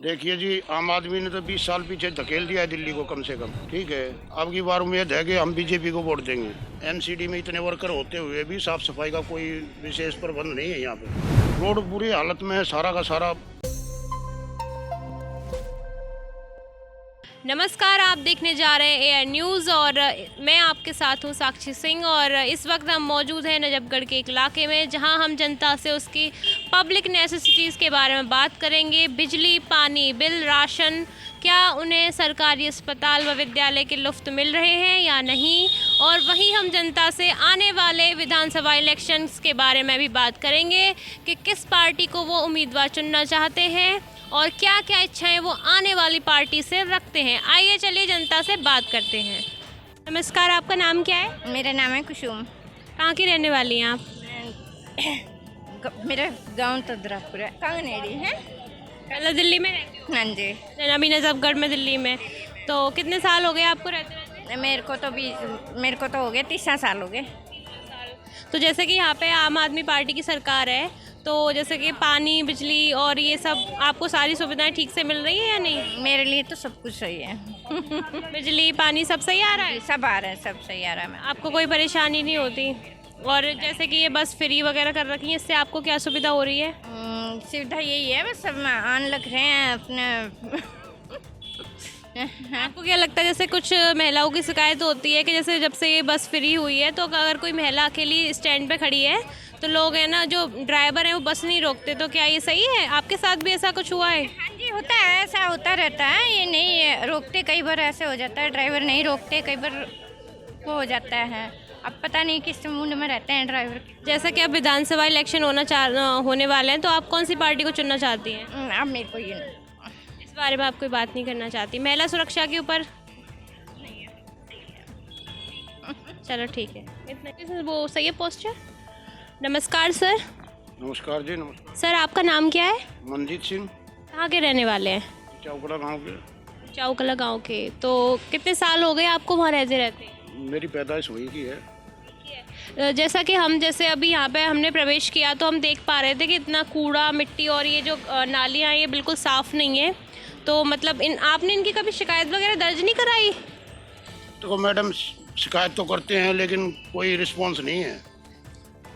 देखिए जी, आम आदमी ने तो 20 साल पीछे धकेल दिया है दिल्ली को कम से कम। ठीक है, अब की बार उम्मीद है कि हम बीजेपी को वोट देंगे। एमसीडी में इतने वर्कर होते हुए भी साफ सफाई का कोई विशेष प्रबंध नहीं है यहाँ पे। रोड बुरी हालत में है, सारा का सारा। नमस्कार, आप देखने जा रहे हैं एआर न्यूज़ और मैं आपके साथ हूं साक्षी सिंह। और इस वक्त हम मौजूद हैं नजफगढ़ के एक इलाके में, जहां हम जनता से उसकी पब्लिक नेसेसिटीज़ के बारे में बात करेंगे। बिजली, पानी, बिल, राशन, क्या उन्हें सरकारी अस्पताल व विद्यालय के लुफ्त मिल रहे हैं या नहीं। और वहीं हम जनता से आने वाले विधानसभा इलेक्शंस के बारे में भी बात करेंगे कि किस पार्टी को वो उम्मीदवार चुनना चाहते हैं और क्या क्या इच्छाएं वो आने वाली पार्टी से रखते हैं। आइए चलिए जनता से बात करते हैं। नमस्कार, आपका नाम क्या है? मेरा नाम है कुसुम। कहाँ की रहने वाली हैं आप? मेरा गांव तो द्रापुर है, कांगनेड़ी है। पहले दिल्ली में रहते हो? हाँ जी। अभी नजफगढ़ में दिल्ली में। तो कितने साल हो गए आपको रहते रहते? मेरे को तो हो गए 30 साल हो गए। तो जैसे कि यहाँ पे आम आदमी पार्टी की सरकार है, तो जैसे कि पानी, बिजली और ये सब आपको सारी सुविधाएं ठीक से मिल रही है या नहीं? मेरे लिए तो सब कुछ सही है। बिजली, पानी सब सही आ रहा है? सब आ रहा है, सब सही आ रहा है। आपको कोई परेशानी नहीं होती? और जैसे कि ये बस फ्री वगैरह कर रखी है, इससे आपको क्या सुविधा हो रही है? सुविधा यही है, बस सब आन लग रहे हैं अपने। आपको क्या लगता है, जैसे कुछ महिलाओं की शिकायत होती है कि जैसे जब से ये बस फ्री हुई है तो अगर कोई महिला अकेली स्टैंड पे खड़ी है तो लोग है ना, जो ड्राइवर हैं वो बस नहीं रोकते, तो क्या ये सही है? आपके साथ भी ऐसा कुछ हुआ है? हाँ जी, होता है, ऐसा होता रहता है। ये नहीं रोकते, कई बार ऐसे हो जाता है, ड्राइवर नहीं रोकते, कई बार वो हो जाता है। अब पता नहीं किस मूड में रहते हैं ड्राइवर। जैसा कि अब विधानसभा इलेक्शन होने वाले हैं, तो आप कौन सी पार्टी को चुनना चाहती हैं? अब मेरे को ये नहीं। इस बारे में आप कोई बात नहीं करना चाहती? महिला सुरक्षा के ऊपर चलो ठीक है, इतना वो सही है पोस्टर। नमस्कार सर। नमस्कार जी, नमस्कार। सर, आपका नाम क्या है? मनजीत सिंह, कहाँ के रहने वाले हैं? चौकड़ा गाँव के। चौकला गांव के। तो कितने साल हो गए आपको वहाँ रहते रहते? मेरी पैदाइश वही की है। जैसा कि हम जैसे अभी यहाँ पे हमने प्रवेश किया तो हम देख पा रहे थे कि इतना कूड़ा, मिट्टी और ये जो नालियाँ ये बिल्कुल साफ़ नहीं है। तो मतलब आपने इनकी कभी शिकायत वगैरह दर्ज नहीं कराई? तो मैडम, शिकायत तो करते हैं लेकिन कोई रिस्पॉन्स नहीं है।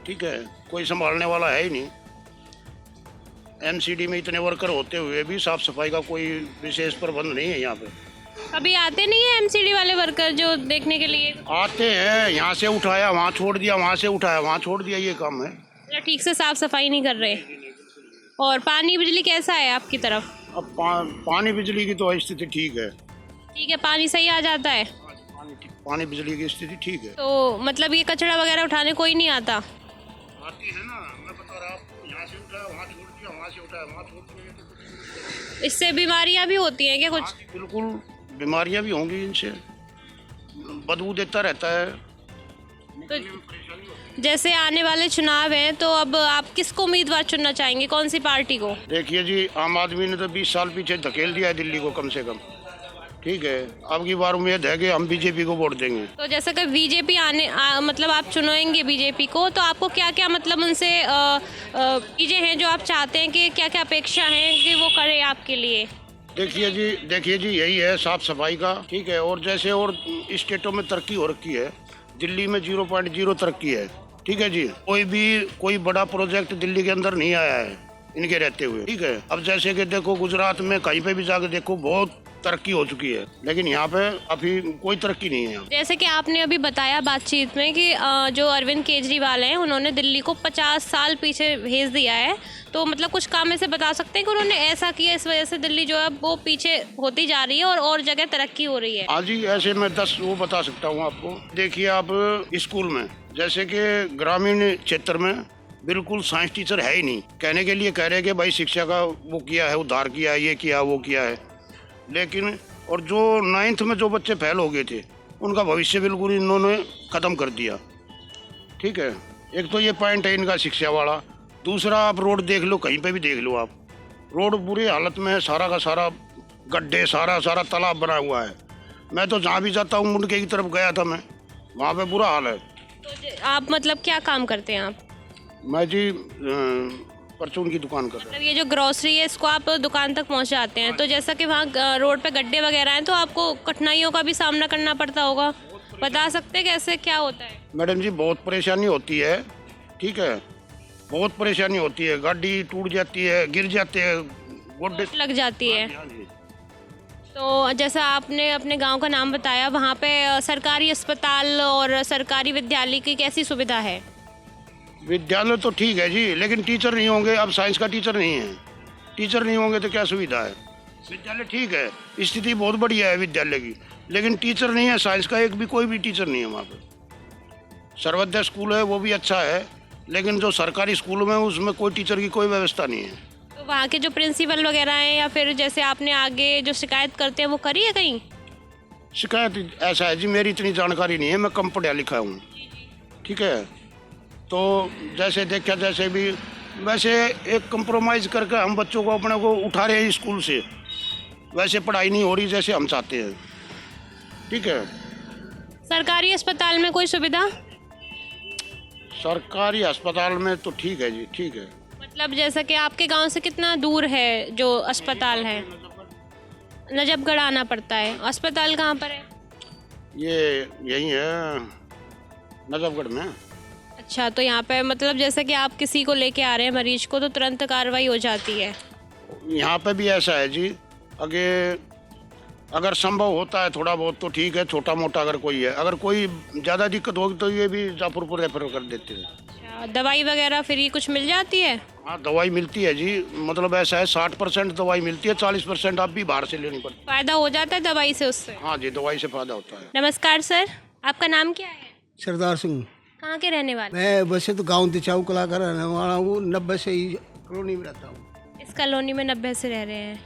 ठीक है, कोई संभालने वाला है ही नहीं। एमसीडी में इतने वर्कर होते हुए भी साफ सफाई का कोई विशेष प्रबंध नहीं है यहाँ पे। अभी आते नहीं है एमसीडी वाले वर्कर जो देखने के लिए? आते हैं, यहाँ से उठाया वहाँ छोड़ दिया, वहाँ से उठाया वहाँ छोड़ दिया, ये काम है। ठीक से साफ सफाई नहीं कर रहे। और पानी, बिजली कैसा है आपकी तरफ? अब पानी बिजली की तो स्थिति ठीक है। ठीक है, पानी सही आ जाता है? पानी बिजली की स्थिति ठीक है। तो मतलब ये कचरा वगैरह उठाने कोई नहीं आता? आती है ना, मैं बता रहा आपको, यहाँ से उठाया वहाँ छोड़ दिया, वहाँ से उठाया वहाँ छोड़ दिया। इससे बीमारियां भी होती हैं क्या कुछ? हाँ, बिल्कुल बीमारियां भी होंगी इनसे, बदबू देता रहता है। तो जैसे आने वाले चुनाव हैं, तो अब आप किसको उम्मीदवार चुनना चाहेंगे, कौन सी पार्टी को? देखिए जी, आम आदमी ने तो 20 साल पीछे धकेल दिया है दिल्ली को कम से कम। ठीक है, अब की बार उम्मीद है कि हम बीजेपी को वोट देंगे। तो जैसे कि बीजेपी मतलब आप चुनेंगे बीजेपी को, तो आपको क्या क्या मतलब उनसे चीज़ें हैं जो आप चाहते हैं कि क्या क्या अपेक्षा है कि वो करे आपके लिए? देखिए जी यही है, साफ सफाई का। ठीक है, और जैसे और स्टेटों में तरक्की हो रखी है, दिल्ली में 0.0 तरक्की है। ठीक है जी, कोई बड़ा प्रोजेक्ट दिल्ली के अंदर नहीं आया है इनके रहते हुए। ठीक है, अब जैसे कि देखो, गुजरात में कहीं पे भी जाके देखो बहुत तरक्की हो चुकी है, लेकिन यहाँ पे अभी कोई तरक्की नहीं है। जैसे कि आपने अभी बताया बातचीत में कि जो अरविंद केजरीवाल हैं, उन्होंने दिल्ली को 50 साल पीछे भेज दिया है। तो मतलब कुछ काम ऐसे बता सकते हैं कि उन्होंने ऐसा किया, इस वजह से दिल्ली जो है वो पीछे होती जा रही है और जगह तरक्की हो रही है? हाँ जी, ऐसे मैं 10 वो बता सकता हूँ आपको। देखिए, आप स्कूल में जैसे कि ग्रामीण क्षेत्र में बिल्कुल साइंस टीचर है ही नहीं। कहने के लिए कह रहे हैं कि भाई शिक्षा का वो किया है, उद्धार किया है, ये किया वो किया है, लेकिन और जो 9th में जो बच्चे फेल हो गए थे उनका भविष्य बिल्कुल इन्होंने ख़त्म कर दिया। ठीक है, एक तो ये पॉइंट है इनका शिक्षा वाला। दूसरा, आप रोड देख लो, कहीं पे भी देख लो आप, रोड बुरी हालत में है, सारा का सारा गड्ढे, सारा तालाब बना हुआ है। मैं तो जहाँ भी जाता हूँ, मुंडके की तरफ गया था मैं, वहाँ पे बुरा हाल है। तो आप मतलब क्या काम करते हैं आप? मैं जी परचून की दुकान कर रहे मतलब ये जो ग्रोसरी है इसको आप दुकान तक पहुंचाते हैं, तो जैसा कि वहाँ रोड पे गड्ढे वगैरह हैं तो आपको कठिनाइयों का भी सामना करना पड़ता होगा, बता सकते हैं कैसे क्या होता है? मैडम जी बहुत परेशानी होती है, ठीक है, बहुत परेशानी होती है, गाड़ी टूट जाती है, गिर जाते हैं, गोड्डे लग जाती है। हाँ जी। तो जैसा आपने अपने गांव का नाम बताया, वहाँ पे सरकारी अस्पताल और सरकारी विद्यालय की कैसी सुविधा है? विद्यालय तो ठीक है जी, लेकिन टीचर नहीं होंगे। अब साइंस का टीचर नहीं है, टीचर नहीं होंगे तो क्या सुविधा है? विद्यालय ठीक है, स्थिति बहुत बढ़िया है विद्यालय की, लेकिन टीचर नहीं है साइंस का, एक भी कोई भी टीचर नहीं है वहाँ पे। सर्वोदय स्कूल है वो भी अच्छा है, लेकिन जो सरकारी स्कूल में उसमें कोई टीचर की कोई व्यवस्था नहीं है। तो वहाँ के जो प्रिंसिपल वगैरह हैं या फिर जैसे आपने आगे जो शिकायत करते हैं वो करी है कहीं? शिकायत ऐसा है जी, मेरी इतनी जानकारी नहीं है, मैं कम पढ़ा लिखा हूँ, ठीक है। तो जैसे देखा जैसे भी वैसे एक कंप्रोमाइज़ करके हम बच्चों को अपने को उठा रहे हैं स्कूल से, वैसे पढ़ाई नहीं हो रही जैसे हम चाहते हैं, ठीक है। सरकारी अस्पताल में कोई सुविधा? सरकारी अस्पताल में तो ठीक है जी, ठीक है। मतलब जैसा कि आपके गांव से कितना दूर है जो अस्पताल है? नजफगढ़ आना पड़ता है। अस्पताल कहाँ पर है? ये यही है नजफगढ़ में। अच्छा, तो यहाँ पे मतलब जैसे कि आप किसी को लेके आ रहे हैं मरीज को तो तुरंत कार्रवाई हो जाती है? यहाँ पे भी ऐसा है जी, आगे अगर संभव होता है थोड़ा बहुत तो ठीक है, छोटा मोटा अगर कोई है, अगर कोई ज़्यादा दिक्कत होगी तो ये भी जाफरपुर रेफर कर देते हैं। अच्छा, दवाई वगैरह फ्री कुछ मिल जाती है? हाँ दवाई मिलती है जी, मतलब ऐसा है 60% दवाई मिलती है, 40% आप भी बाहर से लेनी पड़ती है। फ़ायदा हो जाता है दवाई से उससे? हाँ जी, दवाई से फ़ायदा होता है। नमस्कार सर, आपका नाम क्या है? सरदार सिंह। कहाँ के रहने वाले? मैं वैसे तो गांव दिचाऊ कला का रहने वाला हूँ, 90 से ही कॉलोनी में रहता हूँ। इस कॉलोनी में 90 से रह रहे हैं।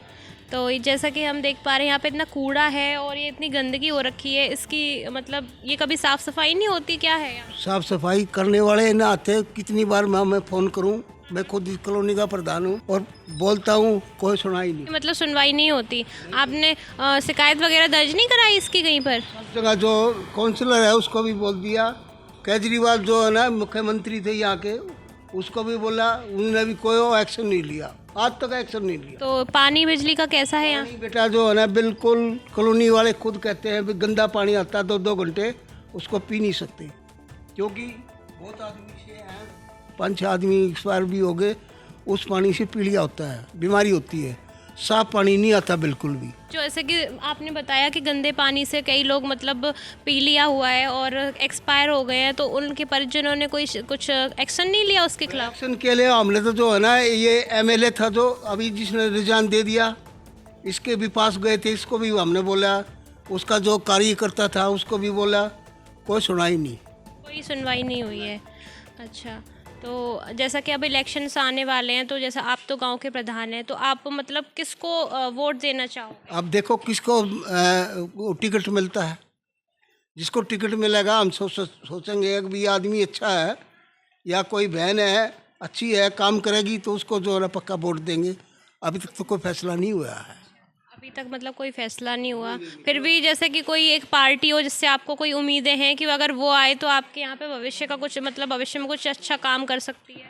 तो जैसा कि हम देख पा रहे हैं यहाँ पे इतना कूड़ा है और ये इतनी गंदगी हो रखी है, इसकी मतलब ये कभी साफ़ सफाई नहीं होती, क्या है यहाँ? साफ सफाई करने वाले ना आते, कितनी बार मैं फ़ोन करूँ, मैं खुद इस कॉलोनी का प्रधान हूँ और बोलता हूँ, कोई सुनाई नहीं। मतलब सुनवाई नहीं होती। आपने शिकायत वगैरह दर्ज नहीं कराई इसकी कहीं पर? हर जगह जो काउंसलर है उसको भी बोल दिया, केजरीवाल जो है ना मुख्यमंत्री थे यहाँ के, उसको भी बोला, उन्होंने भी कोई एक्शन नहीं लिया, आज तक एक्शन नहीं लिया। तो पानी बिजली का कैसा है यहाँ? पानी बेटा जो है ना बिल्कुल कॉलोनी वाले खुद कहते हैं भी गंदा पानी आता है, 2-2 घंटे उसको पी नहीं सकते, क्योंकि बहुत आदमी से हैं, 5-6 आदमी एक्सपायर भी हो गए, उस पानी से पीलिया होता है, बीमारी होती है, साफ पानी नहीं आता बिल्कुल भी। जो ऐसे कि आपने बताया कि गंदे पानी से कई लोग मतलब पी लिया हुआ है और एक्सपायर हो गए हैं, तो उनके परिजनों ने कोई कुछ एक्शन नहीं लिया उसके खिलाफ? एक्शन के लिए हमने तो जो है ना, ये एमएलए था जो अभी जिसने रिजाइन दे दिया, इसके भी पास गए थे, इसको भी हमने बोला, उसका जो कार्यकर्ता था उसको भी बोला, कोई सुनाई नहीं। कोई सुनवाई नहीं हुई है। अच्छा, तो जैसा कि अब इलेक्शंस आने वाले हैं, तो जैसा आप तो गांव के प्रधान हैं, तो आप मतलब किसको वोट देना चाहोगे? अब देखो किसको टिकट मिलता है, जिसको टिकट मिलेगा हम सोचेंगे कि भी आदमी अच्छा है या कोई बहन है अच्छी है, काम करेगी, तो उसको जो है ना पक्का वोट देंगे। अभी तक तो कोई फैसला नहीं हुआ है। अभी तक मतलब कोई फैसला नहीं हुआ, फिर भी जैसे कि कोई एक पार्टी हो जिससे आपको कोई उम्मीदें हैं कि अगर वो आए तो आपके यहाँ पे भविष्य का कुछ मतलब भविष्य में कुछ अच्छा काम कर सकती है?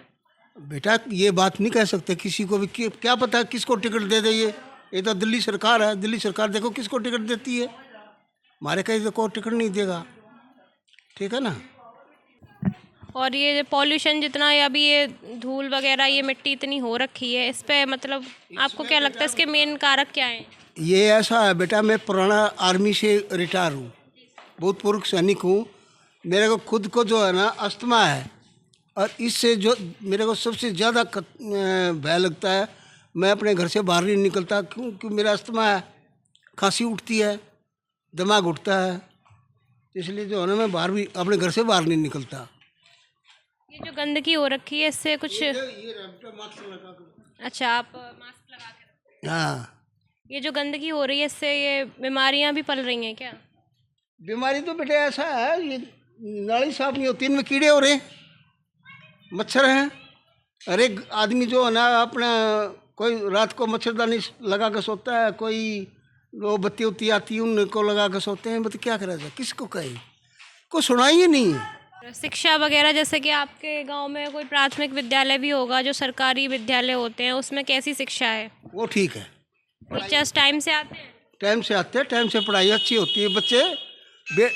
बेटा ये बात नहीं कह सकते किसी को भी, क्या पता किसको टिकट दे दे। ये तो दिल्ली सरकार है, दिल्ली सरकार देखो किसको टिकट देती है, हमारे कहीं तो कोई टिकट नहीं देगा, ठीक है ना। और ये पॉल्यूशन जितना है अभी, ये धूल वगैरह, ये मिट्टी इतनी हो रखी है, इस पे मतलब आपको क्या लगता है इसके मेन कारक क्या हैं? ये ऐसा है बेटा, मैं पुराना आर्मी से रिटायर हूँ, भूतपूर्व सैनिक हूँ, मेरे को खुद को जो है ना अस्थमा है, और इससे जो मेरे को सबसे ज़्यादा भय लगता है, मैं अपने घर से बाहर नहीं निकलता, क्योंकि मेरा अस्थमा है, खांसी उठती है, दिमाग उठता है, इसलिए जो है ना मैं बाहर भी अपने घर से बाहर नहीं निकलता। ये जो गंदगी हो रखी है इससे कुछ? अच्छा, आप मास्क लगा के? हाँ, ये जो गंदगी हो रही है इससे ये बीमारियां भी पल रही हैं क्या? बीमारी तो बेटे ऐसा है, ये नाली साफ नहीं होती, इनमें कीड़े हो रहे हैं, मच्छर हैं। हर एक आदमी जो है ना अपना, कोई रात को मच्छरदानी लगा के सोता है, कोई वो बत्ती उत्ती आती है उनको लगा के सोते हैं, मतलब क्या करा जाए, किसको कहे, कोई सुनाई ही नहीं है। शिक्षा वगैरह जैसे कि आपके गांव में कोई प्राथमिक विद्यालय भी होगा, जो सरकारी विद्यालय होते हैं, उसमें कैसी शिक्षा है? वो ठीक है, टीचर्स टाइम से आते हैं? टाइम से आते हैं, टाइम से पढ़ाई अच्छी होती है, बच्चे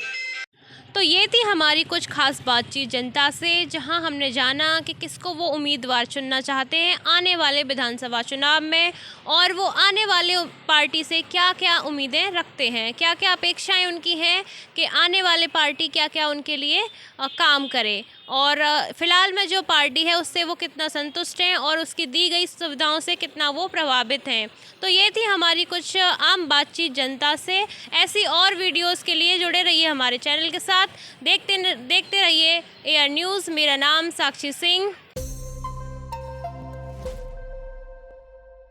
तो ये थी हमारी कुछ खास बातचीत जनता से, जहां हमने जाना कि किसको वो उम्मीदवार चुनना चाहते हैं आने वाले विधानसभा चुनाव में, और वो आने वाले पार्टी से क्या क्या उम्मीदें रखते हैं, क्या क्या अपेक्षाएं उनकी हैं कि आने वाले पार्टी क्या क्या उनके लिए काम करे, और फ़िलहाल में जो पार्टी है उससे वो कितना संतुष्ट हैं और उसकी दी गई सुविधाओं से कितना वो प्रभावित हैं। तो ये थी हमारी कुछ आम बातचीत जनता से। ऐसी और वीडियोस के लिए जुड़े रहिए हमारे चैनल के साथ, देखते रहिए AR न्यूज़। मेरा नाम साक्षी सिंह।